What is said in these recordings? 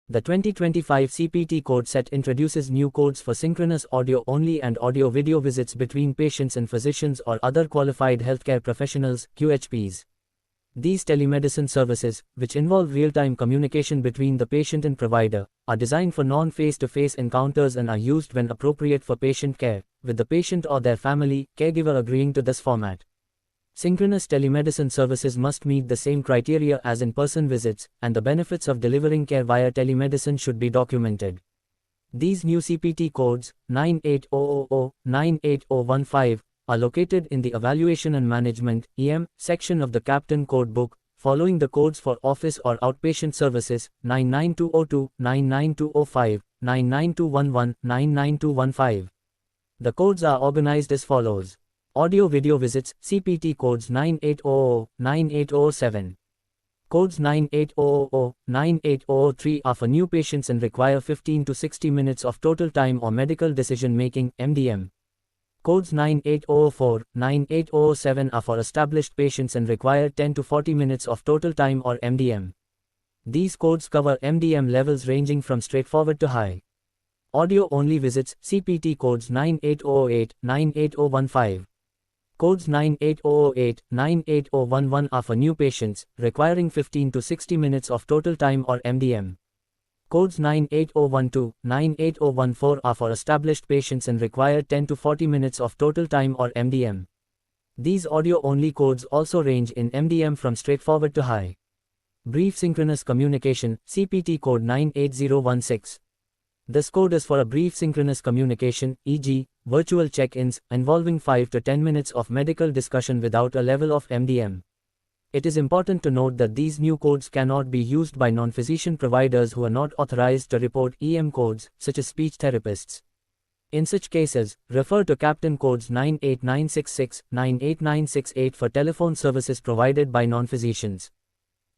The 2025 CPT code set introduces new codes for synchronous audio-only and audio-video visits between patients and physicians or other qualified healthcare professionals, QHPs. These telemedicine services, which involve real-time communication between the patient and provider, are designed for non-face-to-face encounters and are used when appropriate for patient care, with the patient or their family, caregiver agreeing to this format. Synchronous telemedicine services must meet the same criteria as in-person visits, and the benefits of delivering care via telemedicine should be documented. These new CPT codes, 98000, 98015, are located in the Evaluation and Management (EM) section of the Captain Code Book, following the codes for office or outpatient services 99202, 99205, 99211, 99215. The codes are organized as follows. Audio-video visits, CPT codes 9800, 9807. Codes 9800, 9803 are for new patients and require 15 to 60 minutes of total time or medical decision-making, MDM. Codes 9804, 9807 are for established patients and require 10 to 40 minutes of total time or MDM. These codes cover MDM levels ranging from straightforward to high. Audio-only visits, CPT codes 9808, 98015. Codes 9808, 98011 are for new patients, requiring 15 to 60 minutes of total time or MDM. Codes 98012, 98014 are for established patients and require 10 to 40 minutes of total time or MDM. These audio-only codes also range in MDM from straightforward to high. Brief synchronous communication, CPT code 98016. This code is for a brief synchronous communication, e.g., virtual check-ins, involving 5 to 10 minutes of medical discussion without a level of MDM. It is important to note that these new codes cannot be used by non-physician providers who are not authorized to report EM codes, such as speech therapists. In such cases, refer to Captain codes 98966, 98968 for telephone services provided by non-physicians.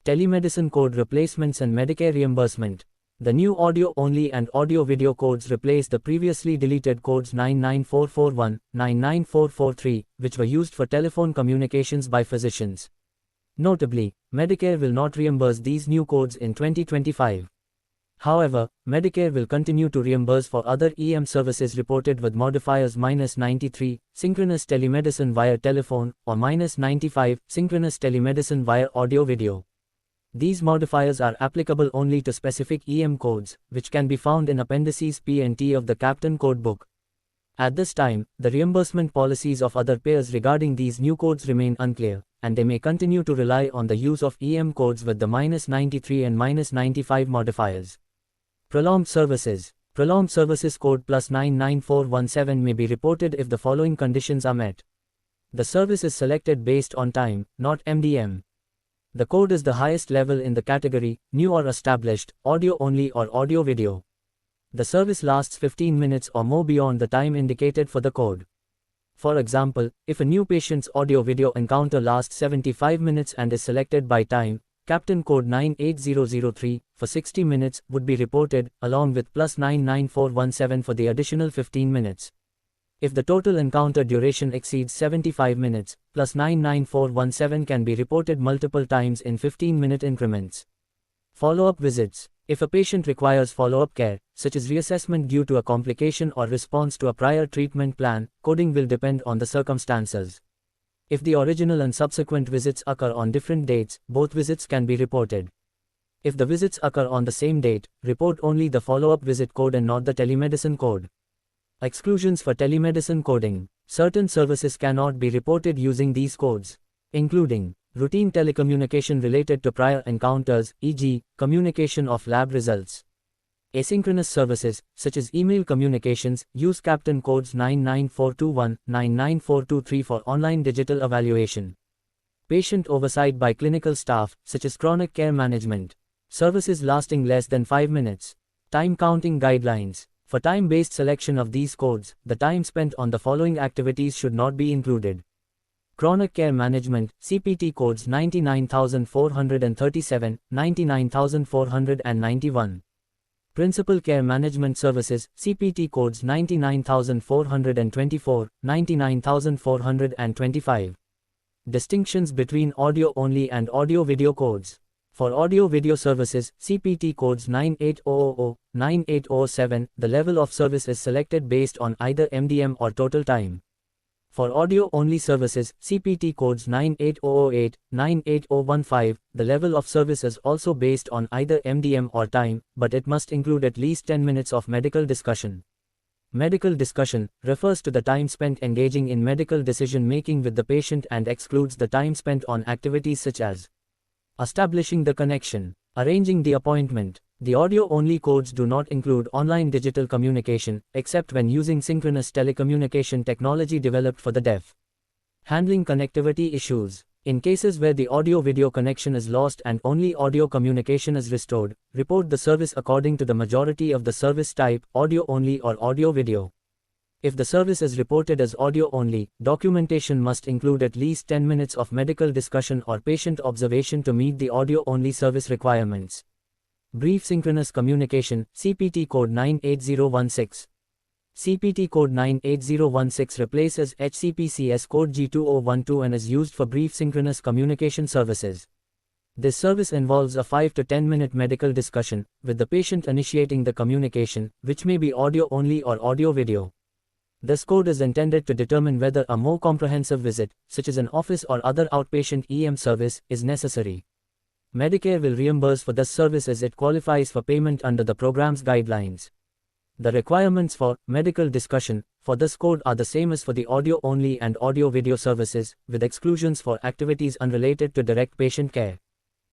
Telemedicine code replacements and Medicare reimbursement. The new audio-only and audio-video codes replace the previously deleted codes 99441, 99443, which were used for telephone communications by physicians. Notably, Medicare will not reimburse these new codes in 2025. However, Medicare will continue to reimburse for other EM services reported with modifiers -93, synchronous telemedicine via telephone, or -95, synchronous telemedicine via audio-video. These modifiers are applicable only to specific EM codes, which can be found in Appendices P and T of the Captain Code Book. At this time, the reimbursement policies of other payers regarding these new codes remain unclear, and they may continue to rely on the use of EM codes with the -93 and -95 modifiers. Prolonged services. Prolonged services code +99417 may be reported if the following conditions are met. The service is selected based on time, not MDM. The code is the highest level in the category, new or established, audio-only or audio-video. The service lasts 15 minutes or more beyond the time indicated for the code. For example, if a new patient's audio-video encounter lasts 75 minutes and is selected by time, Captain code 98003, for 60 minutes, would be reported, along with +99417 for the additional 15 minutes. If the total encounter duration exceeds 75 minutes, +99417 can be reported multiple times in 15-minute increments. Follow-up visits. If a patient requires follow-up care, such as reassessment due to a complication or response to a prior treatment plan, coding will depend on the circumstances. If the original and subsequent visits occur on different dates, both visits can be reported. If the visits occur on the same date, report only the follow-up visit code and not the telemedicine code. Exclusions for telemedicine coding. Certain services cannot be reported using these codes, including routine telecommunication related to prior encounters, e.g., communication of lab results. Asynchronous services, such as email communications, use Captain codes 99421, 99423 for online digital evaluation. Patient oversight by clinical staff, such as chronic care management. Services lasting less than 5 minutes. Time counting guidelines. For time-based selection of these codes, the time spent on the following activities should not be included. Chronic care management, CPT codes 99437, 99491. Principal care management services, CPT codes 99424, 99425. Distinctions between audio-only and audio-video codes. For audio-video services, CPT codes 98000, 9807, the level of service is selected based on either MDM or total time. For audio-only services, CPT codes 98008, 98015, the level of service is also based on either MDM or time, but it must include at least 10 minutes of medical discussion. Medical discussion refers to the time spent engaging in medical decision-making with the patient and excludes the time spent on activities such as establishing the connection, arranging the appointment. The audio-only codes do not include online digital communication, except when using synchronous telecommunication technology developed for the deaf. Handling connectivity issues. In cases where the audio-video connection is lost and only audio communication is restored, report the service according to the majority of the service type, audio-only or audio-video. If the service is reported as audio-only, documentation must include at least 10 minutes of medical discussion or patient observation to meet the audio-only service requirements. Brief synchronous communication, CPT code 98016. CPT code 98016 replaces HCPCS code G2012 and is used for brief synchronous communication services. This service involves a 5 to 10 minute medical discussion, with the patient initiating the communication, which may be audio-only or audio-video. This code is intended to determine whether a more comprehensive visit, such as an office or other outpatient EM service, is necessary. Medicare will reimburse for this service as it qualifies for payment under the program's guidelines. The requirements for medical discussion for this code are the same as for the audio-only and audio-video services, with exclusions for activities unrelated to direct patient care.